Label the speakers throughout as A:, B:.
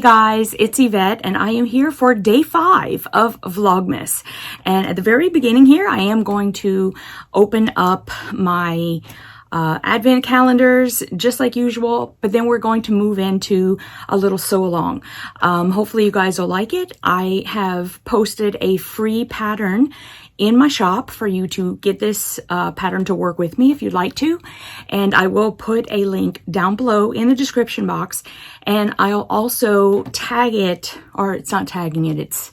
A: Hey guys, it's Yvette and I am here for day 5 of Vlogmas. And at the very beginning here, I am going to open up my advent calendars just like usual, but then we're going to move into a little sew along. Hopefully you guys will like it. I have posted a free pattern in my shop for you to get this pattern to work with me if you'd like to. And I will put a link down below in the description box. And I'll also tag it, or it's not tagging it, it's,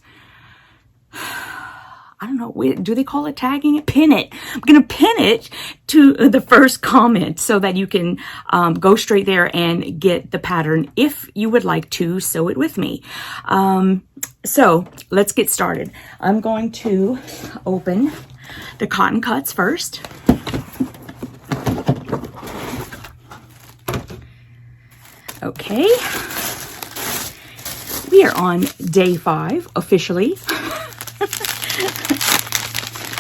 A: I don't know, do they call it tagging it? Pin it. I'm going to pin it to the first comment so that you can go straight there and get the pattern if you would like to sew it with me. So let's get started. I'm going to open the cotton cuts first. Okay. We are on day 5 officially.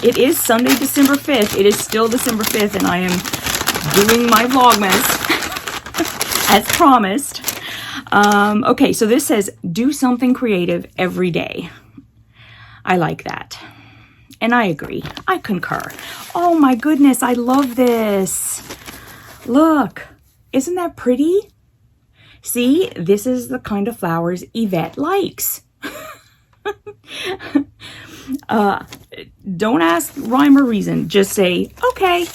A: It is Sunday, December 5th. It is still December 5th and I am doing my Vlogmas as promised. Okay, so this says, do something creative every day. I like that. And I agree. I concur. Oh my goodness, I love this. Look, isn't that pretty? See, this is the kind of flowers Yvette likes. Don't ask rhyme or reason. Just say, okay.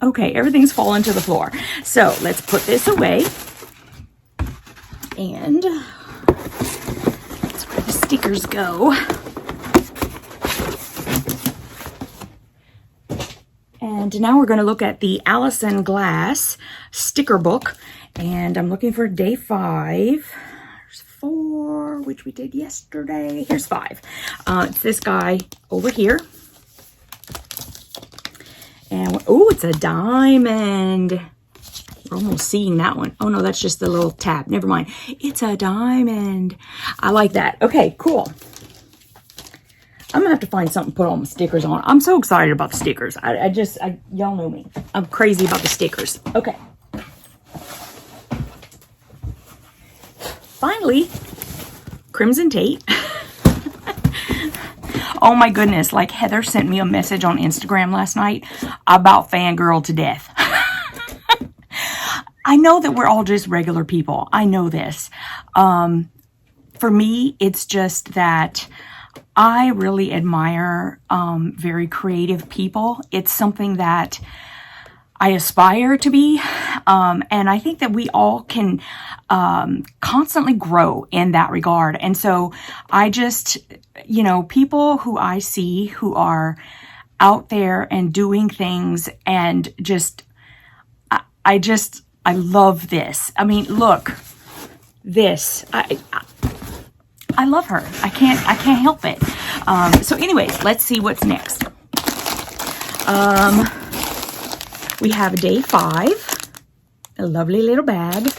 A: Okay, everything's fallen to the floor. So let's put this away. And that's where the stickers go. And now we're going to look at the Allison Glass sticker book. And I'm looking for day 5. There's 4, which we did yesterday. Here's 5. It's this guy over here. And, oh, it's a diamond. We're almost seeing that one. Oh, no, that's just the little tab. Never mind. It's a diamond. I like that. Okay, cool. I'm going to have to find something to put all my stickers on. I'm so excited about the stickers. Y'all know me. I'm crazy about the stickers. Okay. Finally, crimson tape. Oh my goodness, like Heather sent me a message on Instagram last night about fangirl to death. I know that we're all just regular people. I know this. For me, it's just that I really admire very creative people. It's something that I aspire to be. And I think that we all can constantly grow in that regard. And so I just, you know, people who I see who are out there and doing things and just, I love this. I mean, look, this, I love her. I can't help it. So anyways, let's see what's next. We have day 5, a lovely little bag.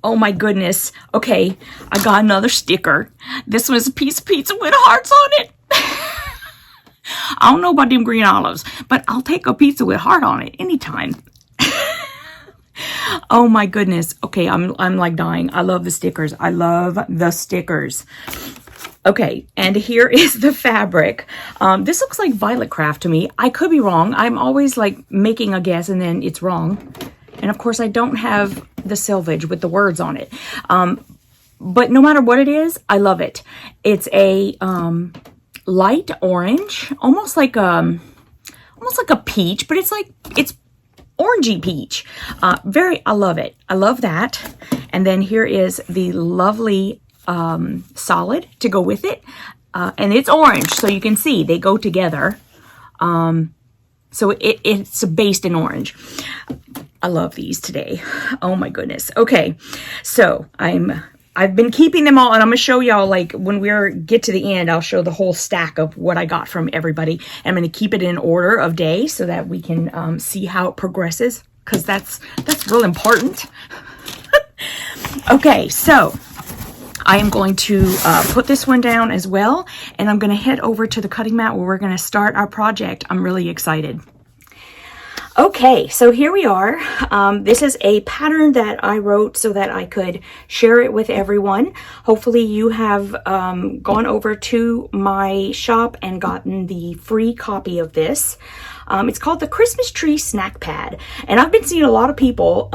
A: Oh my goodness. Okay, I got another sticker. This was a piece of pizza with hearts on it. I don't know about them green olives, but I'll take a pizza with heart on it anytime. Oh my goodness. Okay, I'm like dying. I love the stickers. I love the stickers. Okay, and here is the fabric. This looks like Violet Craft to me. I could be wrong. I'm always like making a guess and then it's wrong. And of course I don't have the selvage with the words on it. But no matter what it is, I love it. It's a light orange, almost like a peach, but it's orangey peach. I love it. I love that. And then here is the lovely solid to go with it. And it's orange, so you can see they go together. So it's based in orange. I love these today. Oh my goodness. Okay, so I've been keeping them all, and I'm gonna show y'all, like, when we get to the end, I'll show the whole stack of what I got from everybody. And I'm gonna keep it in order of day so that we can see how it progresses, because that's real important. Okay, so I am going to put this one down as well, and I'm going to head over to the cutting mat where we're going to start our project. I'm really excited. Okay, so here we are. This is a pattern that I wrote so that I could share it with everyone. Hopefully you have gone over to my shop and gotten the free copy of this. It's called the Christmas Tree Snack Pad. And I've been seeing a lot of people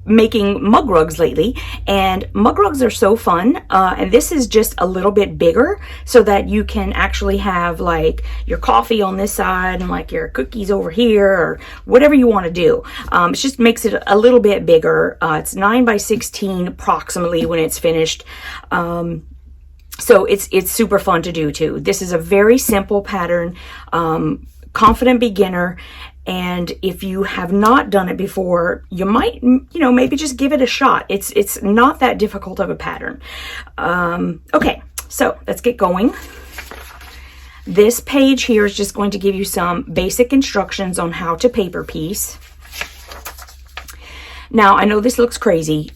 A: making mug rugs lately, and mug rugs are so fun. And this is just a little bit bigger so that you can actually have like your coffee on this side and like your cookies over here, or whatever you want to do. It just makes it a little bit bigger. It's 9 by 16 approximately when it's finished. So it's super fun to do too. This is a very simple pattern, confident beginner. And if you have not done it before, you might, maybe just give it a shot. It's not that difficult of a pattern. Okay, so let's get going. This page here is just going to give you some basic instructions on how to paper piece. Now, I know this looks crazy.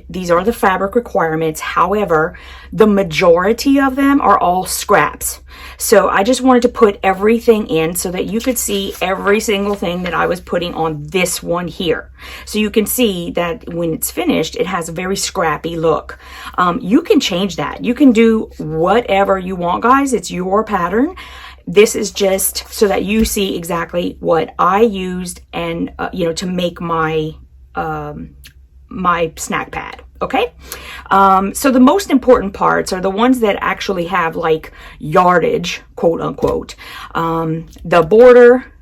A: These are the fabric requirements. However, the majority of them are all scraps. So I just wanted to put everything in so that you could see every single thing that I was putting on this one here. So you can see that when it's finished, it has a very scrappy look. You can change that. You can do whatever you want, guys. It's your pattern. This is just so that you see exactly what I used and, to make my snack pad. Okay. So the most important parts are the ones that actually have like yardage, quote unquote. The border,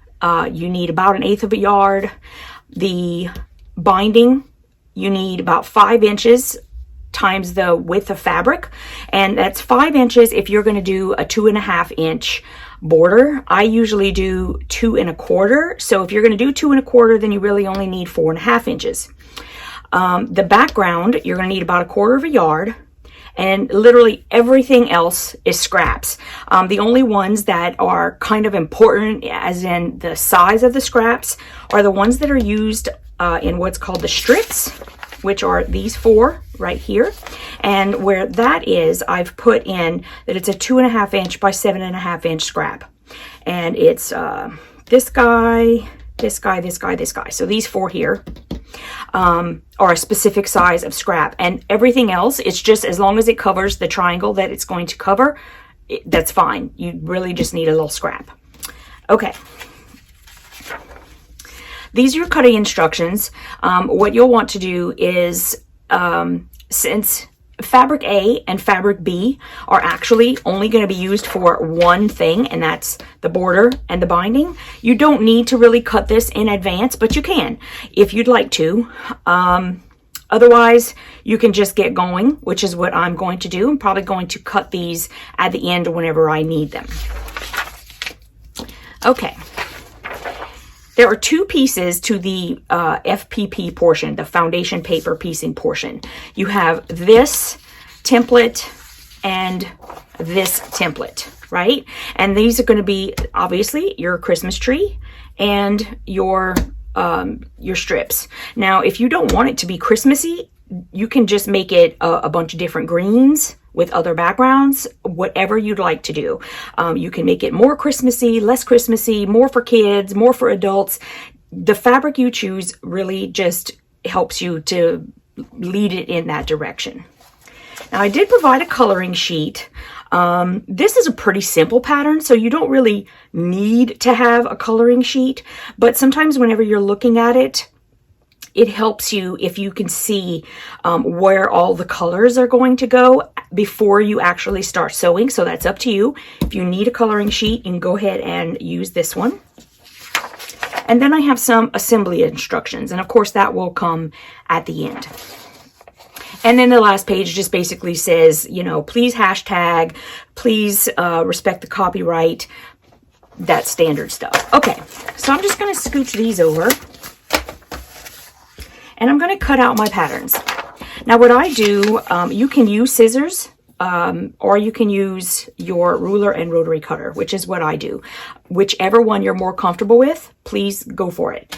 A: you need about 1/8 of a yard. The binding, you need about 5 inches times the width of fabric. And that's 5 inches if you're going to do a 2.5 inch border. I usually do 2 1/4. So if you're going to do 2 1/4, then you really only need 4.5 inches. The background, you're going to need about 1/4 of a yard, and literally everything else is scraps. The only ones that are kind of important, as in the size of the scraps, are the ones that are used in what's called the strips, which are these 4 right here. And where that is, I've put in that it's a 2.5 inch by 7.5 inch scrap. And it's this guy, this guy, this guy, this guy. So these 4 here are a specific size of scrap. And everything else, it's just as long as it covers the triangle that it's going to cover, that's fine. You really just need a little scrap. Okay. These are your cutting instructions. What you'll want to do is, since fabric A and fabric B are actually only going to be used for one thing, and that's the border and the binding, you don't need to really cut this in advance, but you can if you'd like to. Otherwise, you can just get going, which is what I'm going to do. I'm probably going to cut these at the end whenever I need them. Okay. There are 2 pieces to the FPP portion, the foundation paper piecing portion. You have this template and this template, right? And these are going to be obviously your Christmas tree and your strips. Now, if you don't want it to be Christmassy, you can just make it a bunch of different greens with other backgrounds, whatever you'd like to do. You can make it more Christmassy, less Christmassy, more for kids, more for adults. The fabric you choose really just helps you to lead it in that direction. Now, I did provide a coloring sheet. This is a pretty simple pattern, so you don't really need to have a coloring sheet, but sometimes whenever you're looking at it, it helps you if you can see where all the colors are going to go before you actually start sewing. So that's up to you. If you need a coloring sheet, you can go ahead and use this one. And then I have some assembly instructions. And of course, that will come at the end. And then the last page just basically says, please hashtag, please respect the copyright, that standard stuff. Okay, so I'm just going to scooch these over. And I'm going to cut out my patterns. Now what I do, you can use scissors or you can use your ruler and rotary cutter, which is what I do. Whichever one you're more comfortable with, please go for it.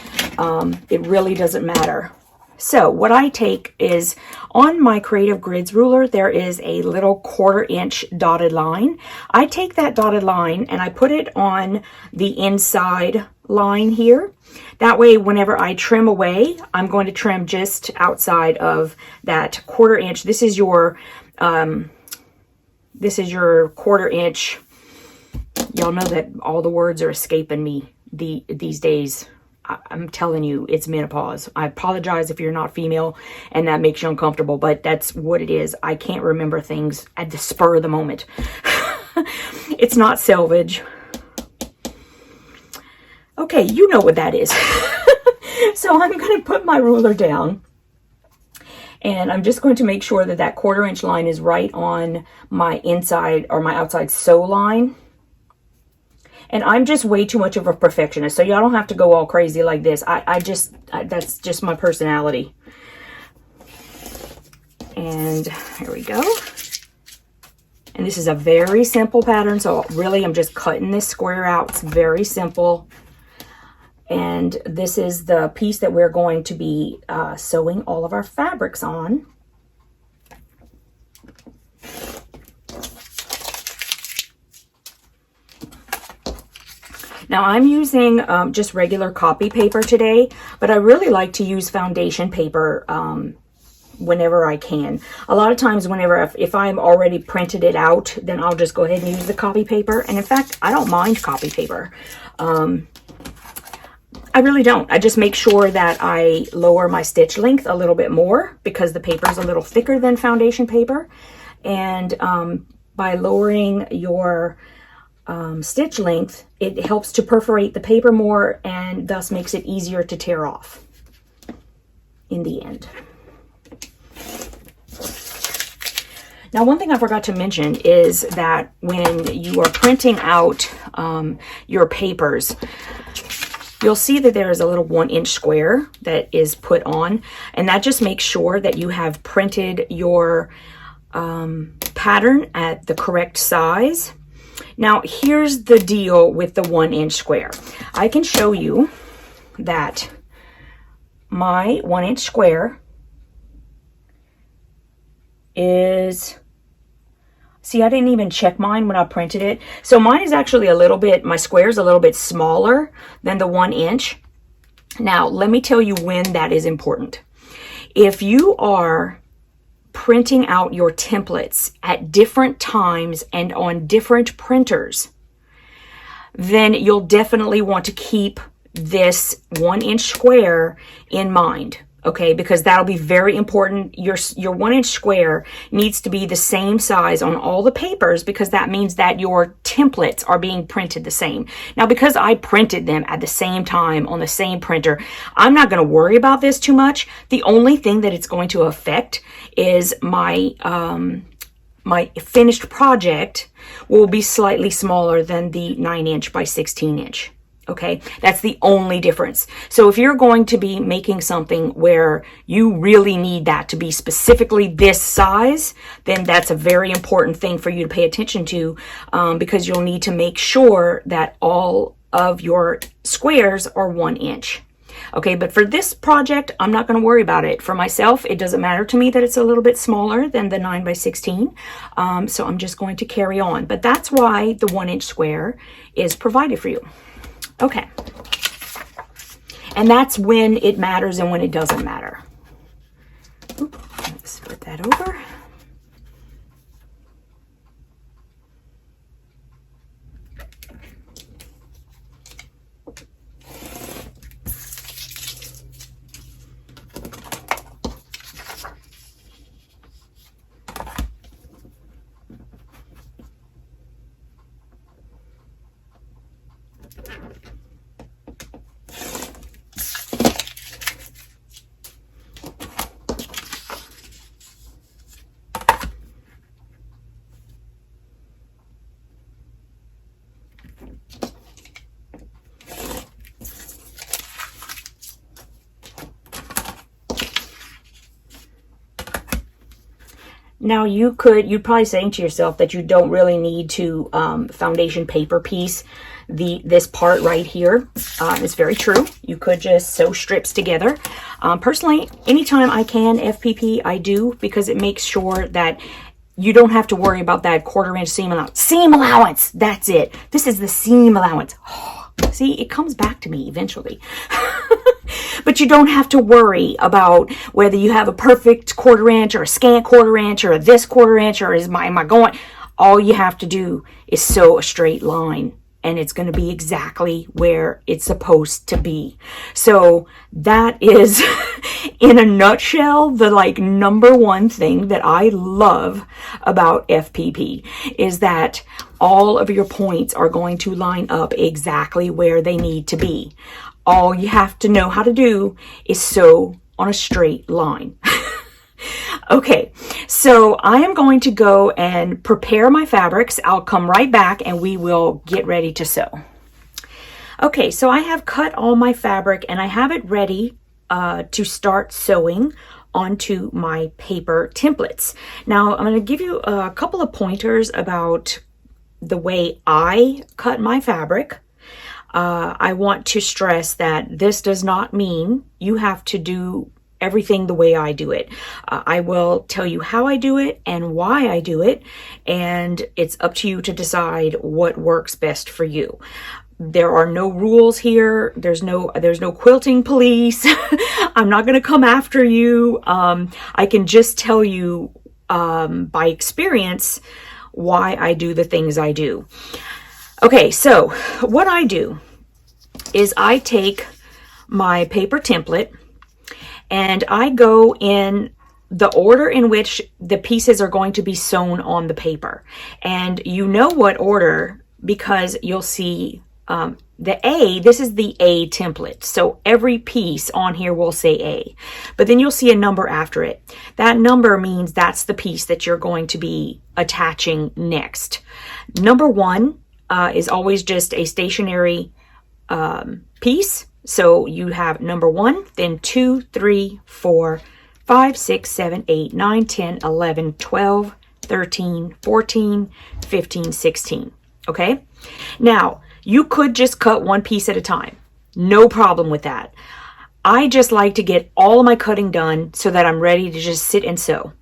A: It really doesn't matter. So what I take is, on my Creative Grids ruler, there is a little 1/4 inch dotted line. I take that dotted line and I put it on the inside line here. That way, whenever I trim away, I'm going to trim just outside of that 1/4 inch. This is your quarter inch. Y'all know that all the words are escaping me these days. I'm telling you, it's menopause. I apologize if you're not female and that makes you uncomfortable, but that's what it is. I can't remember things at the spur of the moment. It's not selvage. Okay, you know what that is. So I'm going to put my ruler down. And I'm just going to make sure that that 1/4 inch line is right on my inside or my outside sew line. And I'm just way too much of a perfectionist, so y'all don't have to go all crazy like this. That's just my personality. And here we go. And this is a very simple pattern, so really I'm just cutting this square out. It's very simple. And this is the piece that we're going to be sewing all of our fabrics on. Now I'm using just regular copy paper today, but I really like to use foundation paper whenever I can. A lot of times if I'm already printed it out, then I'll just go ahead and use the copy paper. And in fact, I don't mind copy paper. I really don't. I just make sure that I lower my stitch length a little bit more because the paper is a little thicker than foundation paper. And by lowering your stitch length, it helps to perforate the paper more and thus makes it easier to tear off in the end. Now, one thing I forgot to mention is that when you are printing out your papers, you'll see that there is a little 1 inch square that is put on, and that just makes sure that you have printed your pattern at the correct size. Now, here's the deal with the 1 inch square. I can show you that my 1 inch square is, see, I didn't even check mine when I printed it. So mine is actually a little bit, my square is a little bit smaller than the 1 inch. Now, let me tell you when that is important. If you are printing out your templates at different times and on different printers, then you'll definitely want to keep this 1 inch square in mind. Okay, because that'll be very important. Your 1 inch square needs to be the same size on all the papers because that means that your templates are being printed the same. Now, because I printed them at the same time on the same printer, I'm not going to worry about this too much. The only thing that it's going to affect is my my finished project will be slightly smaller than the 9 inch by 16 inch. Okay, that's the only difference. So if you're going to be making something where you really need that to be specifically this size, then that's a very important thing for you to pay attention to because you'll need to make sure that all of your squares are 1 inch. Okay, but for this project, I'm not going to worry about it. For myself, it doesn't matter to me that it's a little bit smaller than the 9 by 16. So I'm just going to carry on. But that's why the 1 inch square is provided for you. Okay, and that's when it matters and when it doesn't matter. Oop, let's put that over. Now you'd probably saying to yourself that you don't really need to foundation paper piece this part right here. It's very true. You could just sew strips together. Personally, anytime I can FPP, I do because it makes sure that you don't have to worry about that 1/4 inch seam allowance. Seam allowance, that's it. This is the seam allowance. Oh, See, it comes back to me eventually. But you don't have to worry about whether you have a perfect quarter inch or a scant quarter inch or this quarter inch or am I going. All you have to do is sew a straight line, and it's going to be exactly where it's supposed to be. So that is, in a nutshell, the number one thing that I love about FPP is that all of your points are going to line up exactly where they need to be. All you have to know how to do is sew on a straight line. Okay, so I am going to go and prepare my fabrics. I'll come right back and we will get ready to sew. Okay, so I have cut all my fabric and I have it ready to start sewing onto my paper templates. Now, I'm going to give you a couple of pointers about the way I cut my fabric. I want to stress that this does not mean you have to do everything the way I do it. I will tell you how I do it and why I do it, and it's up to you to decide what works best for you. There are no rules here. There's no quilting police. I'm not going to come after you. I can just tell you by experience why I do the things I do. Okay, so what I do is I take my paper template and I go in the order in which the pieces are going to be sewn on the paper. And you know what order because you'll see the A, this is the A template. So every piece on here will say A, but then you'll see a number after it. That number means that's the piece that you're going to be attaching next. Number 1 is always just a stationary piece. So you have number 1, then 2, 3, 4, 5, 6, 7, 8, 9, 10, 11, 12, 13, 14, 15, 16. Okay. Now you could just cut one piece at a time. No problem with that. I just like to get all of my cutting done so that I'm ready to just sit and sew.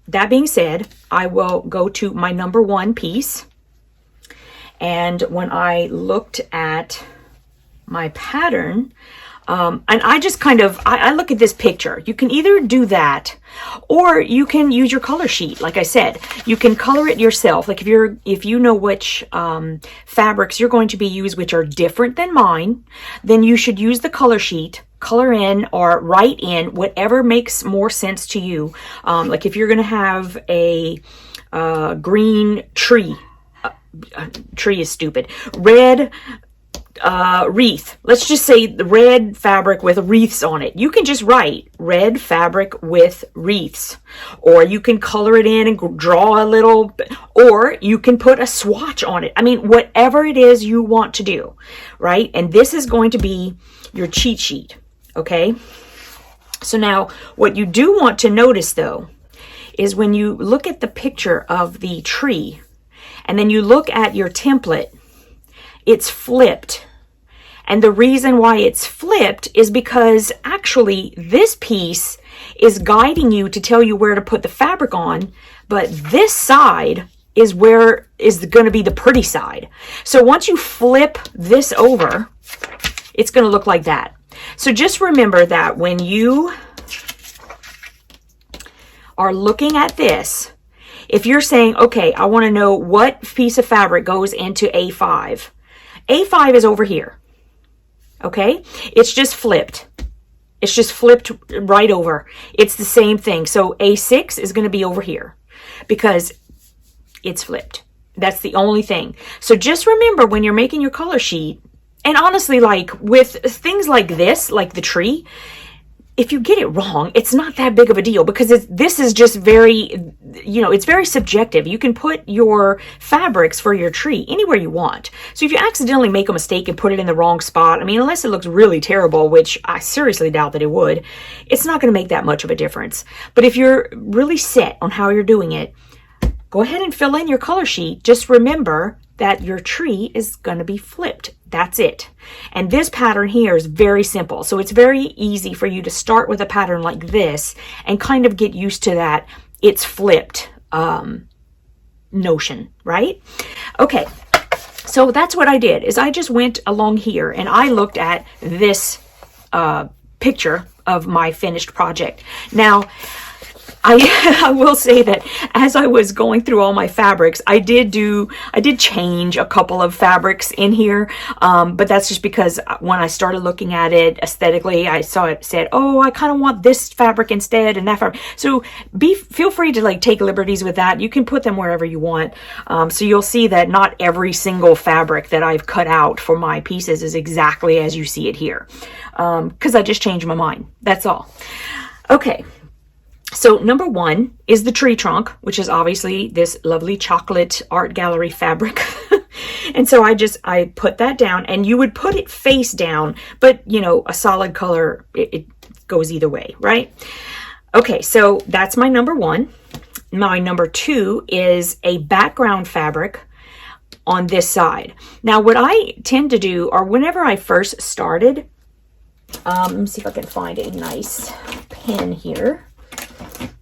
A: That being said, I will go to my number 1 piece. And when I looked at my pattern, and I just I look at this picture. You can either do that or you can use your color sheet. Like I said, you can color it yourself. Like if you know which fabrics you're going to be used, which are different than mine, then you should use the color sheet, color in or write in whatever makes more sense to you. Like if you're going to have a green tree, tree is stupid, red wreath. Let's just say the red fabric with wreaths on it. You can just write red fabric with wreaths, or you can color it in and draw a little, or you can put a swatch on it. I mean, whatever it is you want to do, right? And this is going to be your cheat sheet, okay? So now what you do want to notice though, is when you look at the picture of the tree and then you look at your template, it's flipped. And the reason why it's flipped is because actually this piece is guiding you to tell you where to put the fabric on, but this side is where is going to be the pretty side. So once you flip this over, it's going to look like that. So just remember that when you are looking at this, if you're saying, okay, I want to know what piece of fabric goes into A5, A5 is over here, okay? It's just flipped. It's just flipped right over. It's the same thing. So A6 is going to be over here because it's flipped. That's the only thing. So just remember when you're making your color sheet, and honestly, like with things like this, like the tree, if you get it wrong, it's not that big of a deal because this is just very, it's very subjective. You can put your fabrics for your tree anywhere you want. So if you accidentally make a mistake and put it in the wrong spot, I mean, unless it looks really terrible, which I seriously doubt that it would, it's not going to make that much of a difference. But if you're really set on how you're doing it, go ahead and fill in your color sheet. Just remember that your tree is going to be flipped. That's it. And this pattern here is very simple. So it's very easy for you to start with a pattern like this and kind of get used to that it's flipped notion, right? Okay. So that's what I did, is I just went along here and I looked at this picture of my finished project. Now, I will say that as I was going through all my fabrics, I did change a couple of fabrics in here, but that's just because when I started looking at it aesthetically, I saw it said, oh, I kind of want this fabric instead and that fabric. So feel free to like take liberties with that. You can put them wherever you want. So you'll see that not every single fabric that I've cut out for my pieces is exactly as you see it here, because I just changed my mind. That's all. Okay. So number one is the tree trunk, which is obviously this lovely chocolate art gallery fabric. And so I put that down, and you would put it face down, but you know, a solid color, it goes either way, right? Okay, so that's my number one. My number two is a background fabric on this side. Now, what I tend to do, or whenever I first started, let me see if I can find a nice pen here.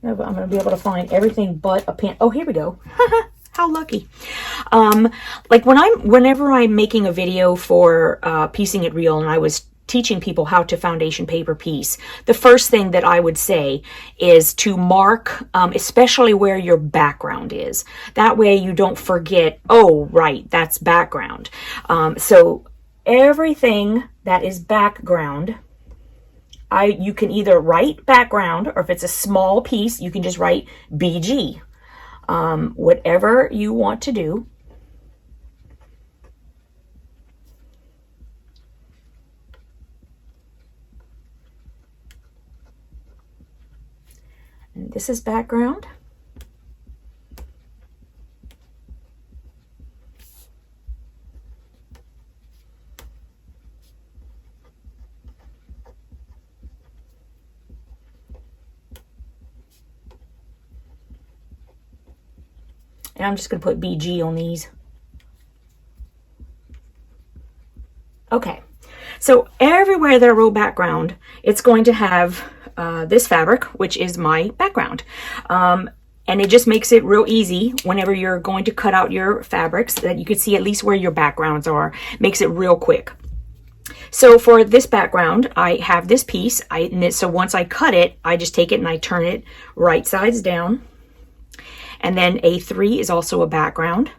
A: I'm going to be able to find everything but a pen. Oh, here we go. How lucky. Like whenever I'm making a video for Piecing It Real, and I was teaching people how to foundation paper piece, the first thing that I would say is to mark, especially where your background is. That way you don't forget, oh, right, that's background. So everything that is background, you can either write background, or if it's a small piece, you can just write BG. Whatever you want to do. And this is background. And I'm just going to put BG on these. Okay, so everywhere that I wrote background, it's going to have this fabric, which is my background. And it just makes it real easy whenever you're going to cut out your fabrics, that you can see at least where your backgrounds are. Makes it real quick. So for this background, I have this piece. So once I cut it, I just take it and I turn it right sides down. And then A3 is also a background,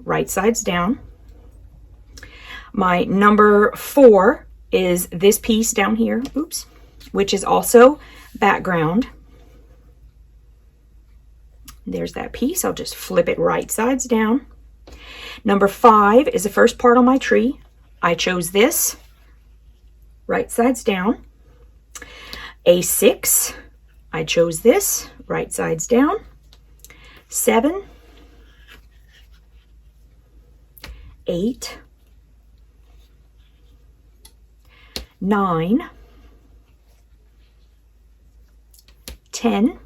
A: right sides down. My number 4 is this piece down here, oops, which is also background. There's that piece. I'll just flip it right sides down. Number 5 is the first part on my tree. I chose this, right sides down. A6, I chose this, right sides down. 7, 8, 9, 10,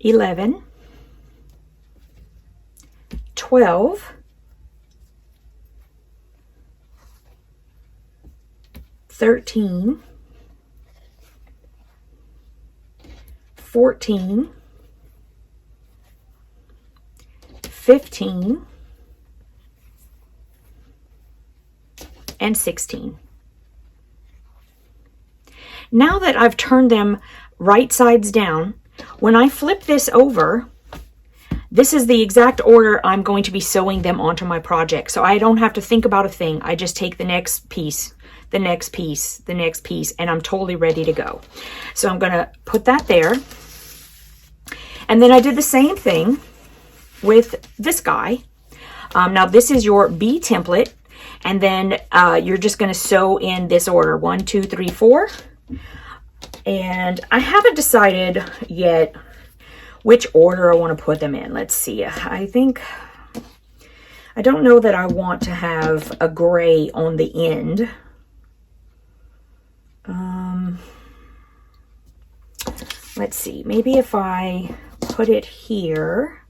A: 11, 12, 13, 14, 15, and 16. Now that I've turned them right sides down, when I flip this over, this is the exact order I'm going to be sewing them onto my project. So I don't have to think about a thing. I just take the next piece, the next piece, the next piece, and I'm totally ready to go. So I'm going to put that there. And then I did the same thing with this guy. Now this is your B template, and then you're just going to sew in this order, 1, 2, 3, 4. And I haven't decided yet which order I want to put them in. Let's see. I don't know that I want to have a gray on the end. Let's see. Maybe if I put it here,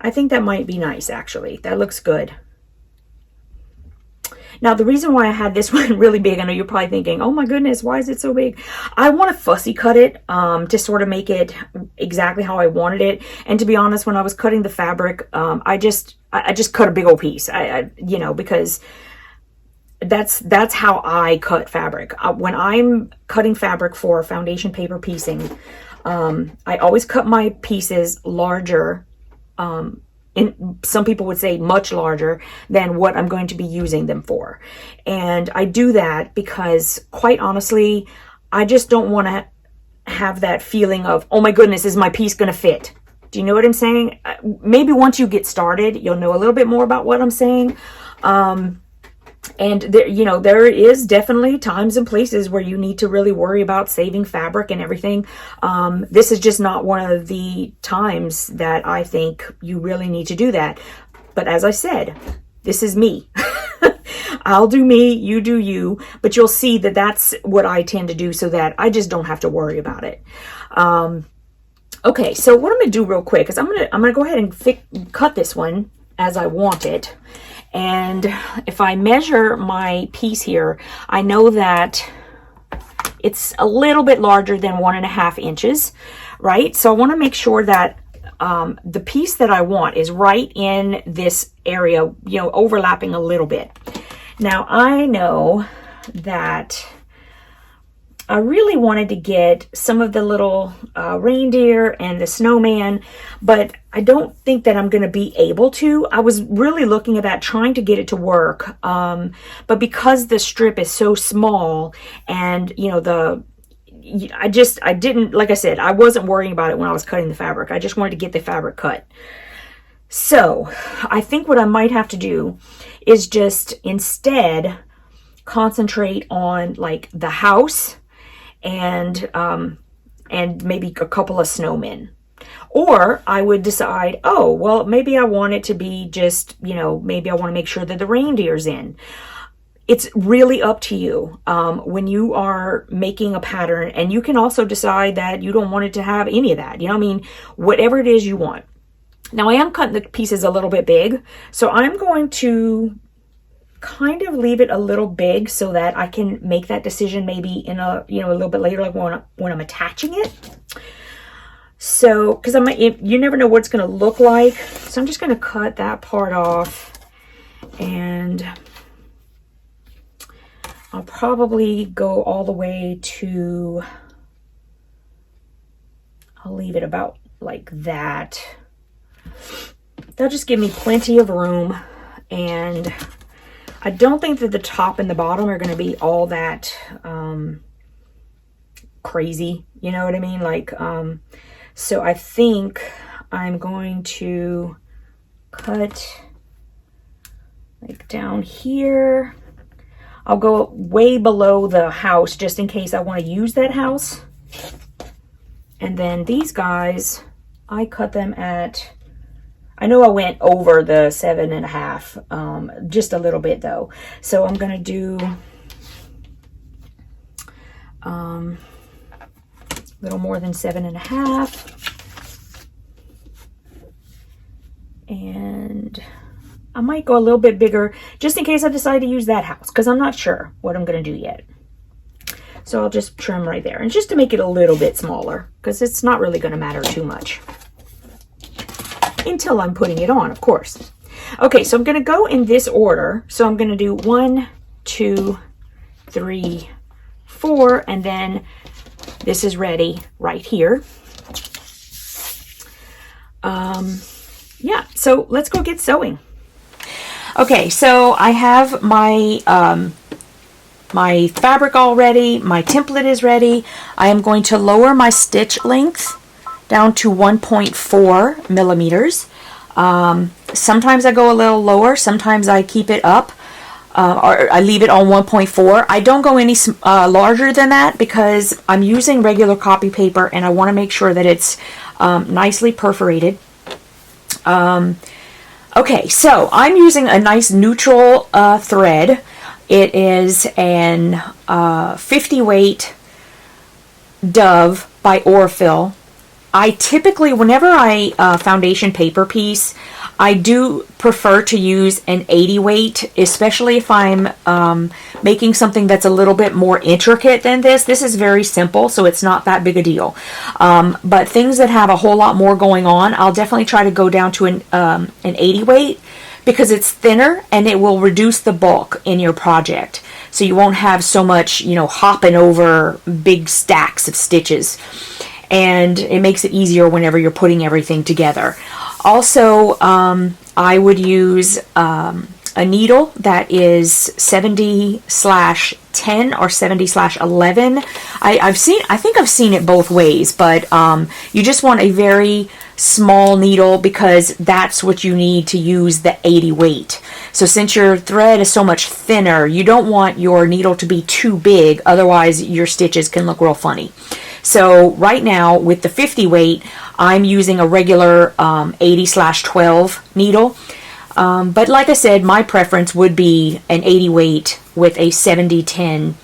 A: I think that might be nice, actually. That looks good. Now, the reason why I had this one really big, I know you're probably thinking, oh my goodness, why is it so big? I want to fussy cut it to sort of make it exactly how I wanted it. And to be honest, when I was cutting the fabric, I just cut a big old piece. You know, because that's how I cut fabric. When I'm cutting fabric for foundation paper piecing, I always cut my pieces larger, some people would say much larger than what I'm going to be using them for. And I do that because, quite honestly, I just don't want to have that feeling of, oh my goodness, is my piece going to fit? Do you know what I'm saying? Maybe once you get started, you'll know a little bit more about what I'm saying. And there, you know, there is definitely times and places where you need to really worry about saving fabric and everything. This is just not one of the times that I think you really need to do that. But as I said, this is me. I'll do me, you do you, but you'll see that that's what I tend to do so that I just don't have to worry about it. Okay, so what I'm going to do real quick is I'm going to go ahead and cut this one as I want it. And if I measure my piece here, I know that it's a little bit larger than 1.5 inches, right? So I want to make sure that the piece that I want is right in this area, you know, overlapping a little bit. Now, I know that I really wanted to get some of the little reindeer and the snowman, but I don't think that I'm going to be able to. I was really looking at that, trying to get it to work. But because the strip is so small and, you know, I didn't, like I said, I wasn't worrying about it when I was cutting the fabric. I just wanted to get the fabric cut. So I think what I might have to do is just instead concentrate on like the house and maybe a couple of snowmen. Or I would decide, oh, well, maybe I want it to be just, you know, maybe I want to make sure that the reindeer's in. It's really up to you when you are making a pattern, and you can also decide that you don't want it to have any of that. You know what I mean? Whatever it is you want. Now, I am cutting the pieces a little bit big, so I'm going to kind of leave it a little big so that I can make that decision maybe in a, you know, a little bit later, like when I'm attaching it. So, because you never know what it's going to look like. So I'm just going to cut that part off, and I'll probably go all the way to, I'll leave it about like that. That'll just give me plenty of room, and I don't think that the top and the bottom are going to be all that crazy. You know what I mean? Like, so I think I'm going to cut like down here. I'll go way below the house just in case I want to use that house. And then these guys, I cut them at, I know I went over the 7.5, just a little bit though. So I'm going to do a little more than 7.5. And I might go a little bit bigger just in case I decide to use that house, because I'm not sure what I'm going to do yet. So I'll just trim right there, and just to make it a little bit smaller, because it's not really going to matter too much until I'm putting it on, of course. Okay, so I'm going to go in this order. So I'm going to do 1, 2, 3, 4, and then this is ready right here. Yeah, so let's go get sewing. Okay, so I have my my fabric all ready. My template is ready. I am going to lower my stitch length down to 1.4 millimeters. Sometimes I go a little lower. Sometimes I keep it up, or I leave it on 1.4. I don't go any larger than that because I'm using regular copy paper, and I want to make sure that it's nicely perforated. Okay, so I'm using a nice neutral thread. It is an 50 weight Dove by Orfil. I typically, whenever I foundation paper piece, I do prefer to use an 80 weight, especially if I'm making something that's a little bit more intricate than this. This is very simple, so it's not that big a deal. But things that have a whole lot more going on, I'll definitely try to go down to an 80 weight, because it's thinner and it will reduce the bulk in your project. So you won't have so much, you know, hopping over big stacks of stitches. And it makes it easier whenever you're putting everything together. Also, I would use a needle that is 70/10 or 70/11. I think I've seen it both ways, but you just want a very small needle, because that's what you need to use the 80 weight. So since your thread is so much thinner, you don't want your needle to be too big, otherwise your stitches can look real funny. So right now with the 50 weight, I'm using a regular 80/12 needle. But like I said, my preference would be an 80 weight with a 70/10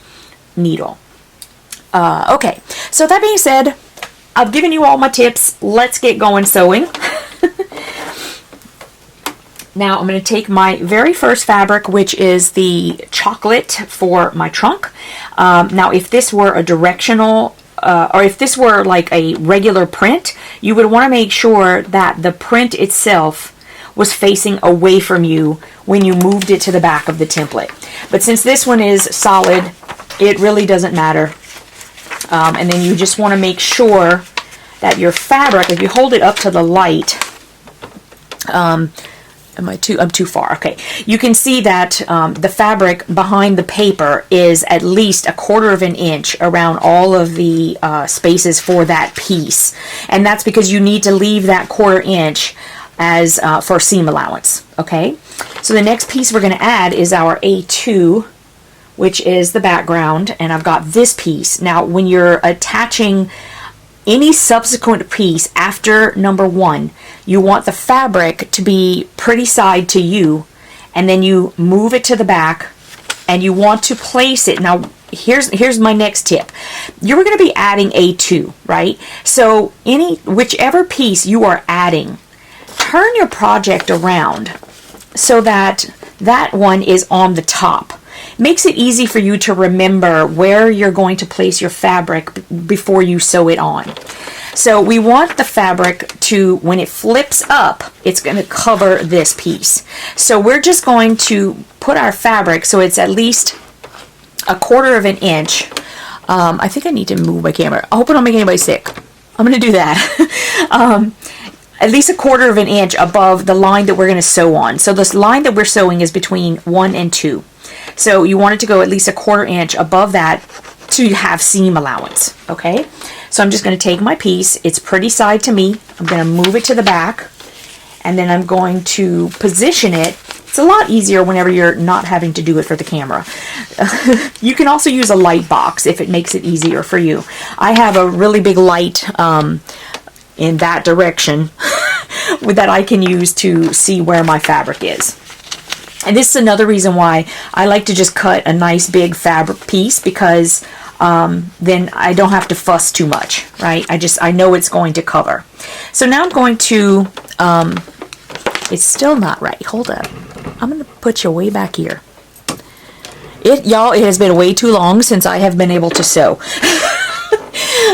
A: needle. Okay, so that being said, I've given you all my tips. Let's get going sewing. Now I'm going to take my very first fabric, which is the chocolate for my trunk. Now if this were a directional or if this were like a regular print, you would want to make sure that the print itself was facing away from you when you moved it to the back of the template. But since this one is solid, it really doesn't matter. And then you just want to make sure that your fabric, if you hold it up to the light, I'm too far. Okay, you can see that the fabric behind the paper is at least 1/4 of an inch around all of the spaces for that piece, and that's because you need to leave that 1/4 inch as for seam allowance. Okay, so the next piece we're going to add is our A2, which is the background, and I've got this piece. Now when you're attaching any subsequent piece after number 1, you want the fabric to be pretty side to you, and then you move it to the back, and you want to place it. Now here's my next tip. You're going to be adding A2, right? So whichever piece you are adding, turn your project around so that that one is on the top. Makes it easy for you to remember where you're going to place your fabric before you sew it on. So we want the fabric to, when it flips up, it's going to cover this piece. So we're just going to put our fabric so it's at least 1/4 of an inch. I think I need to move my camera. I hope I don't make anybody sick. I'm going to do that. At least 1/4 of an inch above the line that we're going to sew on. So this line that we're sewing is between 1 and 2. So you want it to go at least 1/4 inch above that to have seam allowance. Okay, so I'm just going to take my piece. It's pretty side to me. I'm going to move it to the back, and then I'm going to position it. It's a lot easier whenever you're not having to do it for the camera. You can also use a light box if it makes it easier for you. I have a really big light in that direction that I can use to see where my fabric is. And this is another reason why I like to just cut a nice big fabric piece, because then I don't have to fuss too much, right? I know it's going to cover. So now I'm going to, it's still not right. Hold up. I'm going to put you way back here. Y'all, it has been way too long since I have been able to sew.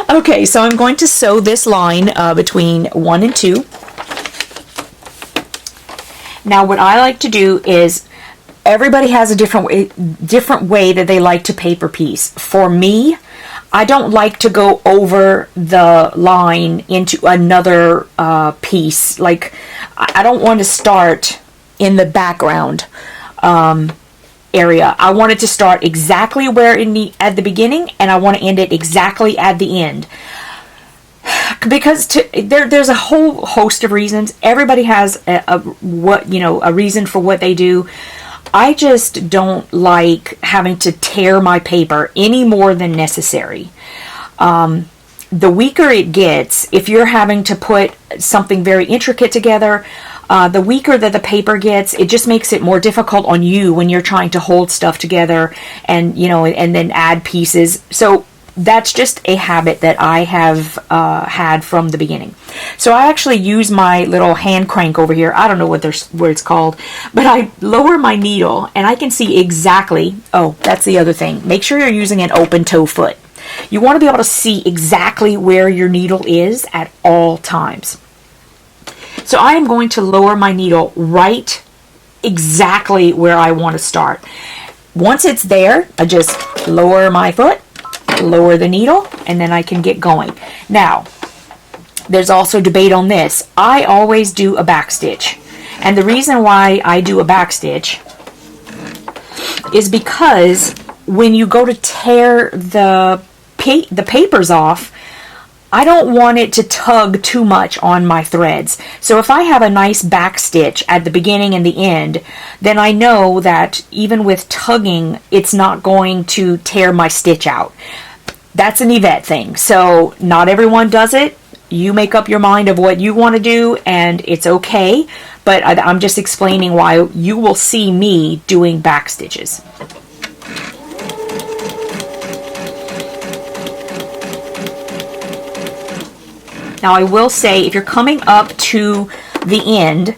A: Okay, so I'm going to sew this line between 1 and 2. Now what I like to do is, everybody has a different way that they like to paper piece. For me, I don't like to go over the line into another piece. Like, I don't want to start in the background area. I want it to start exactly where at the beginning, and I want to end it exactly at the end. Because there's a whole host of reasons. Everybody has a reason for what they do. I just don't like having to tear my paper any more than necessary. The weaker it gets, if you're having to put something very intricate together, the weaker that the paper gets, it just makes it more difficult on you when you're trying to hold stuff together and and then add pieces. So That's just a habit that I have had from the beginning. So I actually use my little hand crank over here. I don't know what it's called, but I lower my needle and I can see exactly. Oh, that's the other thing. Make sure you're using an open toe foot. You want to be able to see exactly where your needle is at all times. So I am going to lower my needle right exactly where I want to start. Once it's there, I just lower my foot, lower the needle, and then I can get going. Now, there's also debate on this. I always do a back stitch. And the reason why I do a back stitch is because when you go to tear the papers off, I don't want it to tug too much on my threads. So if I have a nice back stitch at the beginning and the end, then I know that even with tugging, it's not going to tear my stitch out. That's an Yvette thing. So not everyone does it. You make up your mind of what you want to do, and it's okay. But I'm just explaining why you will see me doing back stitches. Now I will say, if you're coming up to the end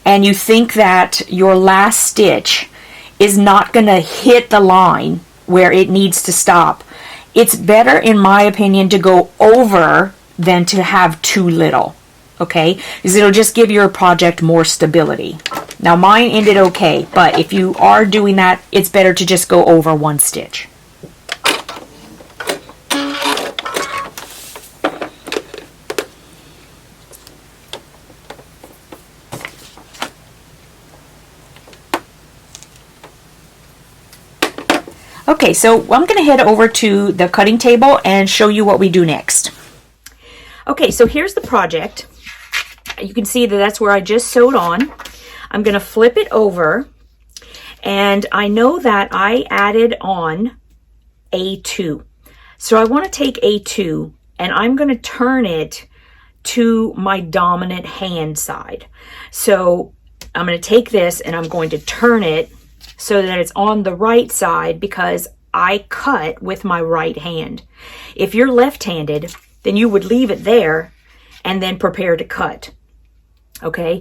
A: and you think that your last stitch is not going to hit the line where it needs to stop, it's better, in my opinion, to go over than to have too little, okay? Because it'll just give your project more stability. Now mine ended okay, but if you are doing that, it's better to just go over one stitch. Okay, so I'm going to head over to the cutting table and show you what we do next. Okay, so here's the project. You can see that that's where I just sewed on. I'm going to flip it over, and I know that I added on A2. So I want to take A2 and I'm going to turn it to my dominant hand side. So I'm going to take this and I'm going to turn it so that it's on the right side, because I cut with my right hand. If you're left-handed, then you would leave it there and then prepare to cut. Okay,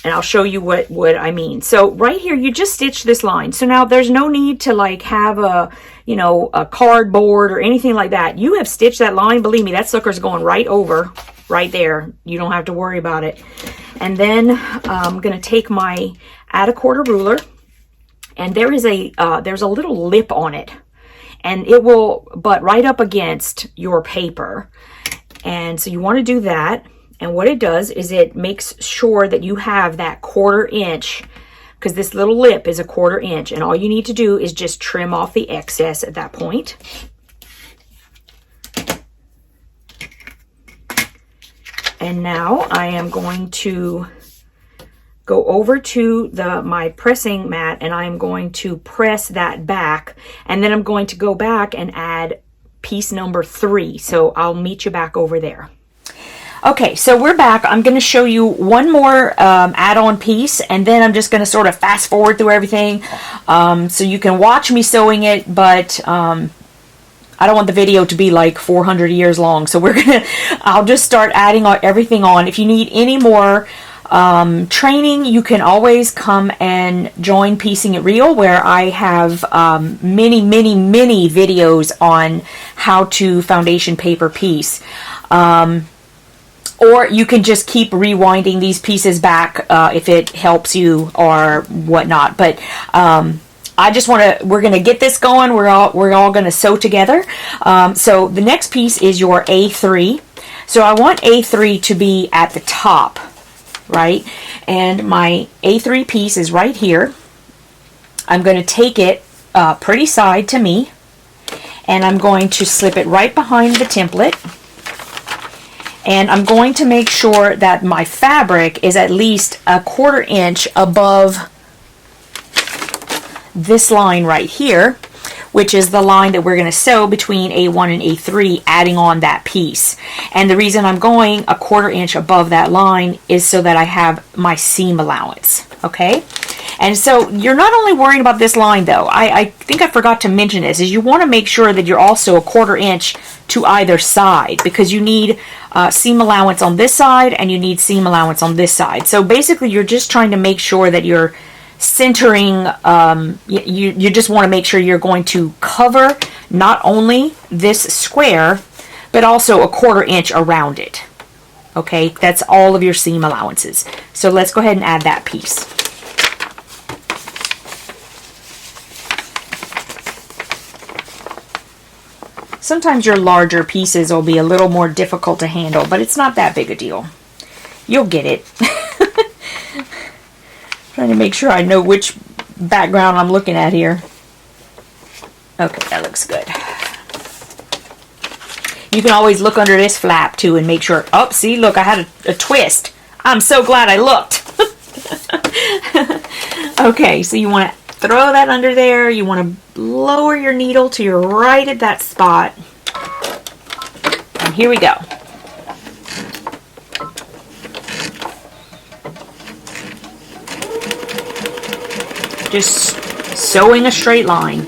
A: and I'll show you what I mean. So right here, you just stitch this line. So now there's no need to like have a, you know, a cardboard or anything like that. You have stitched that line. Believe me, that sucker's going right over, right there. You don't have to worry about it. And then I'm going to take my add a quarter ruler. And there's a little lip on it, and it will butt right up against your paper. And so you want to do that. And what it does is it makes sure that you have that 1/4 inch, because this little lip is a 1/4 inch. And all you need to do is just trim off the excess at that point. And now I am going to go over to my pressing mat, and I'm going to press that back, and then I'm going to go back and add piece number 3. So I'll meet you back over there. Okay, so we're back. I'm going to show you one more add-on piece, and then I'm just going to sort of fast forward through everything so you can watch me sewing it, but I don't want the video to be like 400 years long. So I'll just start adding everything on. If you need any more training, you can always come and join Piecing It Real, where I have many videos on how to foundation paper piece. Or you can just keep rewinding these pieces back if it helps you or whatnot. But I just we're going to get this going. We're all going to sew together. So the next piece is your A3. So I want A3 to be at the top, right? And my A3 piece is right here. I'm going to take it pretty side to me, and I'm going to slip it right behind the template. And I'm going to make sure that my fabric is at least a 1/4 inch above this line right here, which is the line that we're going to sew between A1 and A3, adding on that piece. And the reason I'm going a 1/4 inch above that line is so that I have my seam allowance, okay? And so you're not only worrying about this line though, I think I forgot to mention this, is you want to make sure that you're also a 1/4 inch to either side, because you need seam allowance on this side and you need seam allowance on this side. So basically you're just trying to make sure that you're centering, you just want to make sure you're going to cover not only this square, but also a 1/4 inch around it. Okay, that's all of your seam allowances. So let's go ahead and add that piece. Sometimes your larger pieces will be a little more difficult to handle, but it's not that big a deal. You'll get it. Trying to make sure I know which background I'm looking at here. Okay, that looks good. You can always look under this flap too and make sure. Oh, see, look, I had a twist. I'm so glad I looked. Okay, so you want to throw that under there. You want to lower your needle to your right at that spot. And here we go. Just sewing a straight line.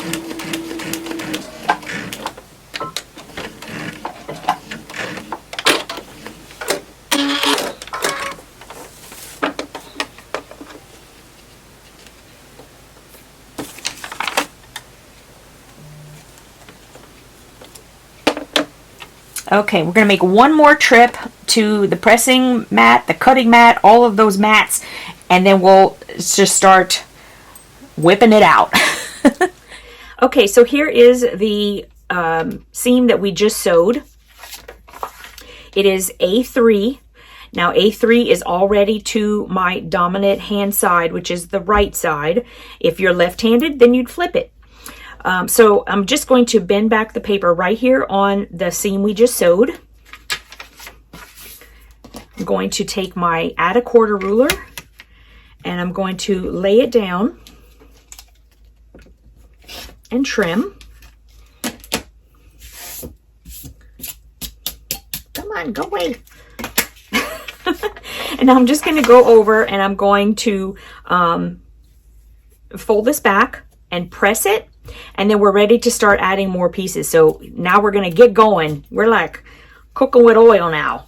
A: Okay, we're going to make one more trip to the pressing mat, the cutting mat, all of those mats, and then we'll just start whipping it out. Okay, so here is the seam that we just sewed. It is A3. Now A3 is already to my dominant hand side, which is the right side. If you're left-handed, then you'd flip it. So I'm just going to bend back the paper right here on the seam we just sewed. I'm going to take my add a 1/4 ruler and I'm going to lay it down and trim. Come on, go away. And I'm just going to go over and I'm going to fold this back and press it. And then we're ready to start adding more pieces. So now we're going to get going. We're like cooking with oil now.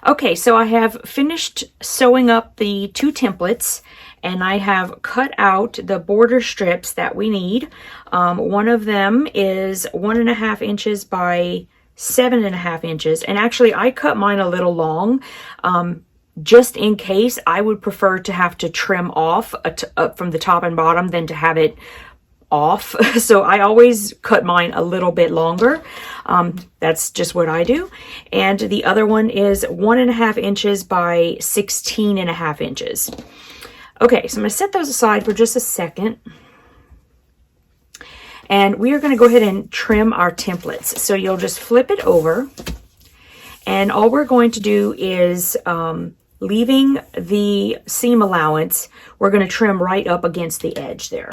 A: Okay, so I have finished sewing up the 2 templates and I have cut out the border strips that we need. One of them is 1.5 inches by 7.5 inches, and actually I cut mine a little long just in case. I would prefer to have to trim off up from the top and bottom than to have it off. So I always cut mine a little bit longer. That's just what I do. And the other one is 1.5 inches by 16.5 inches. Okay, so I'm going to set those aside for just a second. And we are going to go ahead and trim our templates. So you'll just flip it over. And all we're going to do is leaving the seam allowance, we're going to trim right up against the edge there.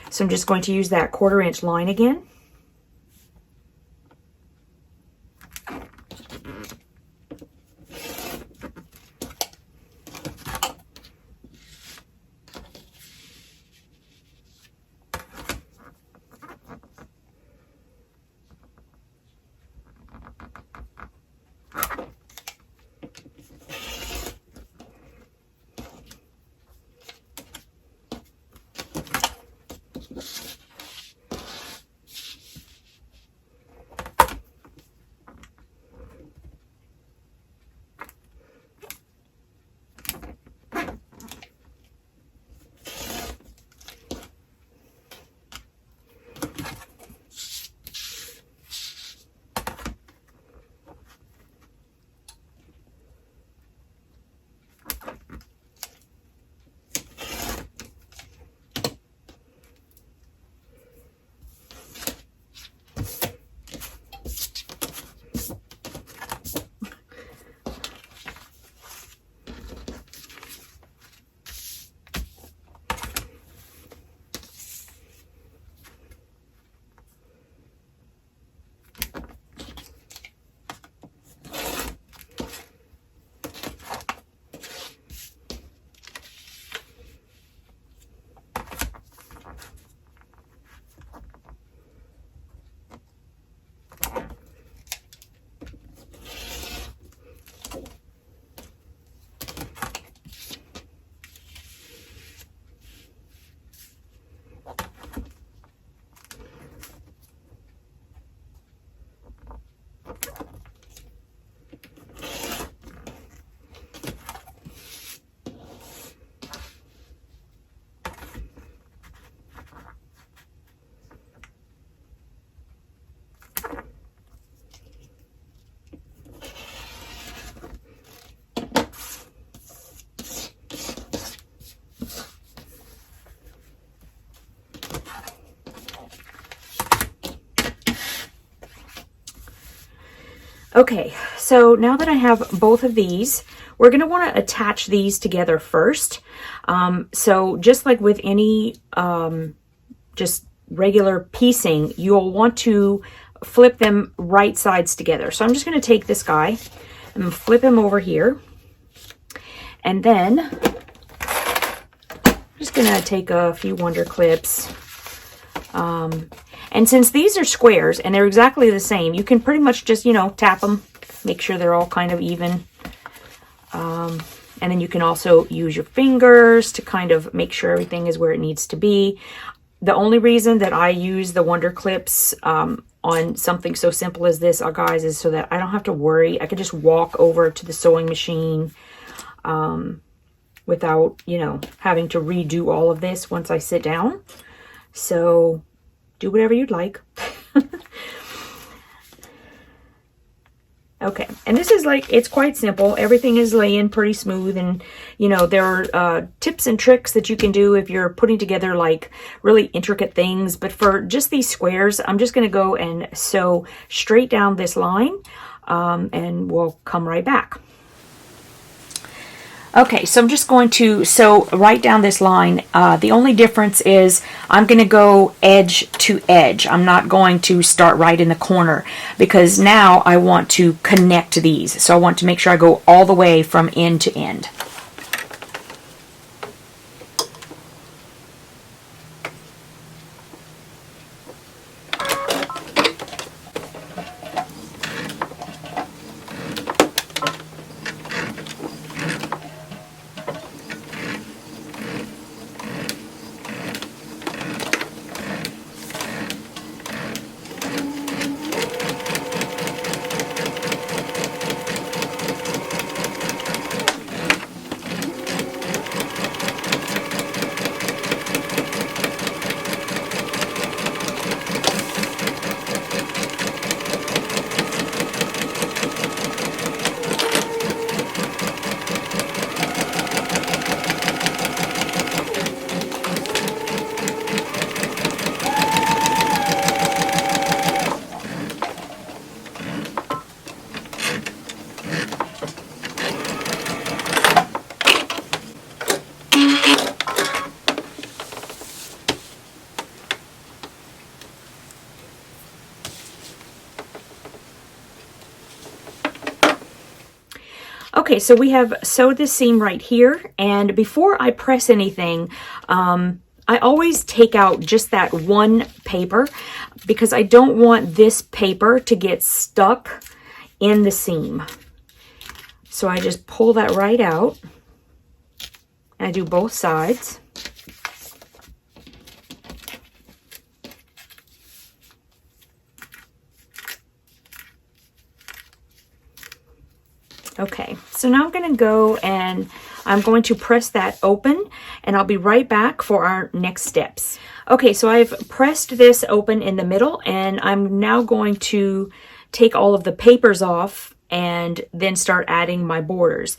A: So I'm just going to use that 1/4 inch line again. Okay, so now that I have both of these, we're going to want to attach these together first. So just like with any just regular piecing, you'll want to flip them right sides together. So I'm just going to take this guy, I'm going to flip him over here, and then I'm just going to take a few Wonder Clips. And since these are squares and they're exactly the same, you can pretty much just, you know, tap them, make sure they're all kind of even. And then you can also use your fingers to kind of make sure everything is where it needs to be. The only reason that I use the Wonder Clips on something so simple as this, guys, is so that I don't have to worry. I can just walk over to the sewing machine without, you know, having to redo all of this once I sit down. So do whatever you'd like. Okay, and this is like, it's quite simple. Everything is laying pretty smooth, and you know, there are tips and tricks that you can do if you're putting together like really intricate things. But for just these squares, I'm just going to go and sew straight down this line, and we'll come right back. Okay, so I'm just going to sew right down this line. The only difference is I'm going to go edge to edge. I'm not going to start right in the corner because now I want to connect these. So I want to make sure I go all the way from end to end. Okay, so we have sewed this seam right here, and before I press anything, I always take out just that one paper because I don't want this paper to get stuck in the seam. So I just pull that right out, and I do both sides. Okay, so now I'm going to go and I'm going to press that open, and I'll be right back for our next steps. Okay, so I've pressed this open in the middle, and I'm now going to take all of the papers off and then start adding my borders.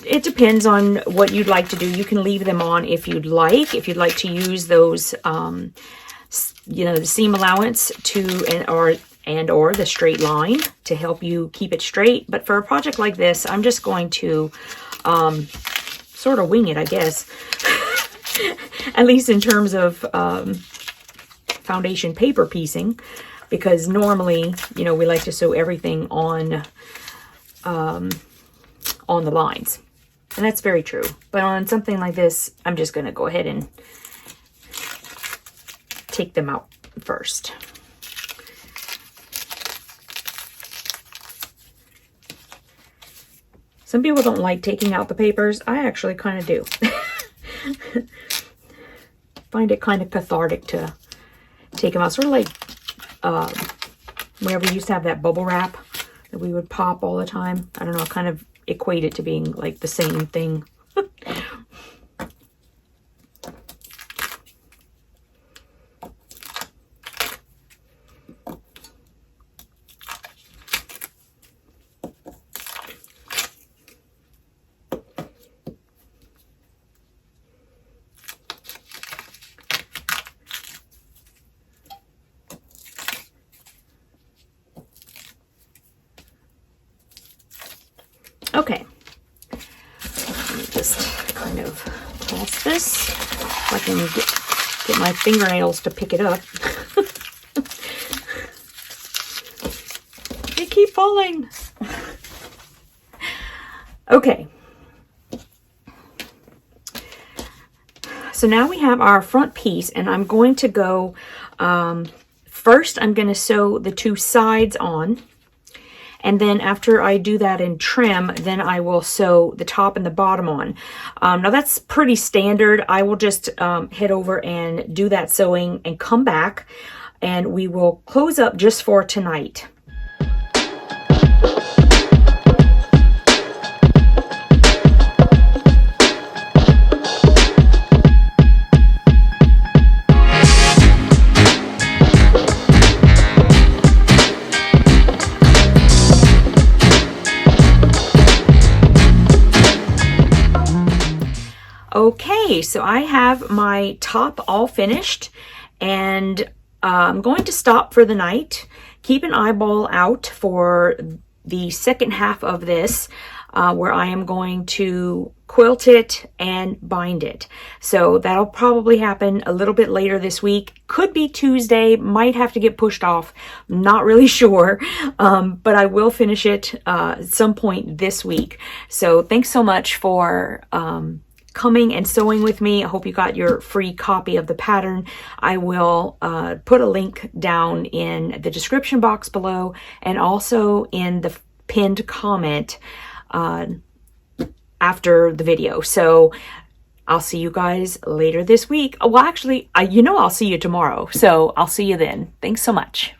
A: It depends on what you'd like to do. You can leave them on if you'd like to use those, you know, the seam allowance or the straight line to help you keep it straight. But for a project like this, I'm just going to sort of wing it, I guess. At least in terms of foundation paper piecing, because normally, you know, we like to sew everything on the lines. And that's very true. But on something like this, I'm just going to go ahead and take them out first. Some people don't like taking out the papers. I actually kind of do. Find it kind of cathartic to take them out. Sort of like whenever we used to have that bubble wrap that we would pop all the time. I don't know, I kind of equate it to being like the same thing. Okay. Let me just kind of toss this if I can get my fingernails to pick it up. They keep falling. Okay. So now we have our front piece, and I'm going to go, first I'm going to sew the two sides on. And then after I do that and trim, then I will sew the top and the bottom on. Now that's pretty standard. I will just head over and do that sewing and come back, and we will close up just for tonight. Okay, so I have my top all finished, and I'm going to stop for the night. Keep an eyeball out for the second half of this, where I am going to quilt it and bind it. So that'll probably happen a little bit later this week. Could be Tuesday, might have to get pushed off. Not really sure, but I will finish it at some point this week. So thanks so much for coming and sewing with me. I hope you got your free copy of the pattern. I will put a link down in the description box below, and also in the pinned comment after the video. So I'll see you guys later this week. Well, actually, you know I'll see you tomorrow. So I'll see you then. Thanks so much.